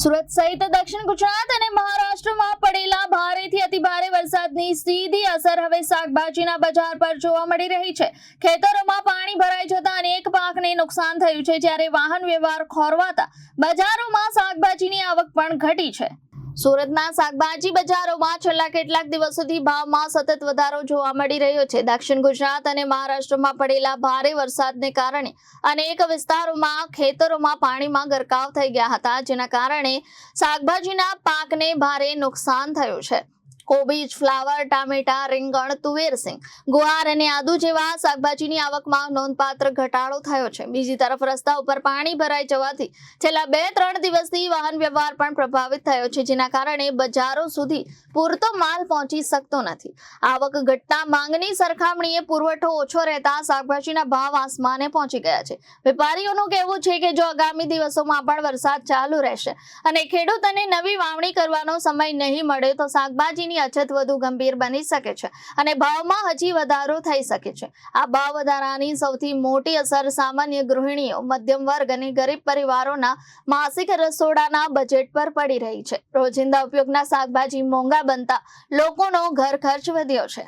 સુરત સહિત દક્ષિણ ગુજરાત અને મહારાષ્ટ્રમાં પડેલા ભારેથી અતિભારે વરસાદની સીધી અસર હવે શાકભાજીના બજાર પર જોવા મળી રહી છે। ખેતરોમાં પાણી ભરાઈ જતા અનેક પાકને નુકસાન થયું છે, જ્યારે વાહન વ્યવહાર ખોરવાતા બજારોમાં શાકભાજીની આવક પણ ઘટી છે। સુરતના શાકભાજી બજારોમાં છેલ્લા કેટલાક દિવસોથી ભાવમાં સતત વધારો જોવા મળી રહ્યો છે। દક્ષિણ ગુજરાત અને મહારાષ્ટ્રમાં પડેલા ભારે વરસાદને કારણે અનેક વિસ્તારોમાં ખેતરોમાં પાણીમાં ગરકાવ થઈ ગયા હતા, જેના કારણે શાકભાજીના પાકને ભારે નુકસાન થયું છે। કોબીજ, ફ્લાવર, ટામેટા, રીંગણ, તુવેર સિંગ, ગુવાર અને આદુ જેવા શાકભાજીની આવકમાં નોંધપાત્ર ઘટાડો થયો છે। બીજી તરફ રસ્તા ઉપર પાણી ભરાઈ જવાથી છેલ્લા 2-3 દિવસથી વાહન વ્યવહાર પણ પ્રભાવિત થયો છે, જેના કારણે બજારો સુધી પૂરતો માલ પહોંચી શકતો નથી। આવક ઘટતા માંગની સરખામણીએ પુરવઠો ઓછો રહેતા શાકભાજીના ભાવ આસમાને પહોંચી ગયા છે। વેપારીઓનું કહેવું છે કે જો આગામી દિવસોમાં પણ વરસાદ ચાલુ રહેશે અને ખેડૂતોને નવી વાવણી કરવાનો સમય નહીં મળે તો શાકભાજીની અછત વધુ ગંભીર બની શકે છે અને ભાવમાં હજી વધારો થઈ શકે છે। આ ભાવ વધારાની સૌથી મોટી અસર સામાન્ય ગૃહિણીઓ, મધ્યમ વર્ગ અને ગરીબ પરિવારોના માસિક રસોડાના બજેટ પર પડી રહી છે। રોજિંદા ઉપયોગના શાકભાજી મોંઘા બનતા લોકોનો ઘર ખર્ચ વધ્યો છે।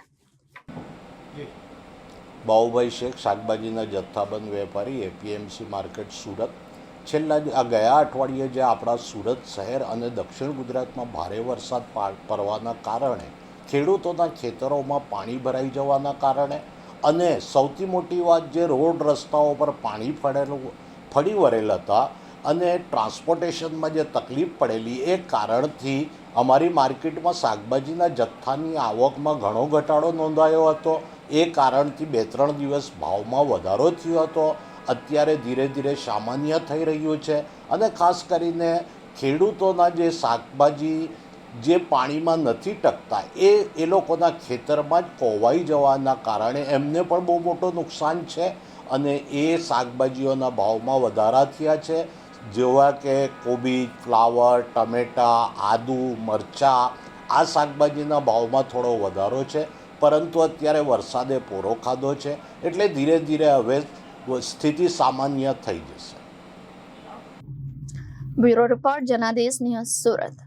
બાઉભાઈ શેખ, શાકભાજીના જથ્થાબંધ વેપારી, એપીએમસી માર્કેટ, સુરત। ગયા અઠવાડિયે જે આપણા સુરત શહેર અને દક્ષિણ ગુજરાતમાં ભારે વરસાદ પડવાના કારણે ખેડૂતોના ખેતરોમાં પાણી ભરાઈ જવાના કારણે અને સૌથી મોટી વાત જે રોડ રસ્તાઓ પર પાણી ફરી વળેલ હતા અને ટ્રાન્સપોર્ટેશનમાં જે તકલીફ પડેલી એ કારણથી અમારી માર્કેટમાં શાકભાજીના જથ્થાની આવકમાં ઘણો ઘટાડો નોંધાયો હતો। એ કારણથી 2-3 દિવસ ભાવમાં વધારો થયો હતો। અત્યારે ધીરે ધીરે સામાન્ય થઈ રહ્યું છે અને ખાસ કરીને ખેડૂતોના જે શાકભાજી જે પાણીમાં નથી ટકતા એ લોકોના ખેતરમાં જ કોવાઈ જવાના કારણે એમને પણ બહુ મોટું નુકસાન છે અને એ શાકભાજીઓના ભાવમાં વધારા થયા છે, જેવા કે કોબીજ, ફ્લાવર, ટમેટા, આદુ, મરચાં। આ શાકભાજીના ભાવમાં થોડો વધારો છે, પરંતુ અત્યારે વરસાદે પૂરો ખાધો છે એટલે ધીરે ધીરે હવે સ્થિતિ સામાન્ય થઈ જશે। Bureau report, Janadesh news, Surat.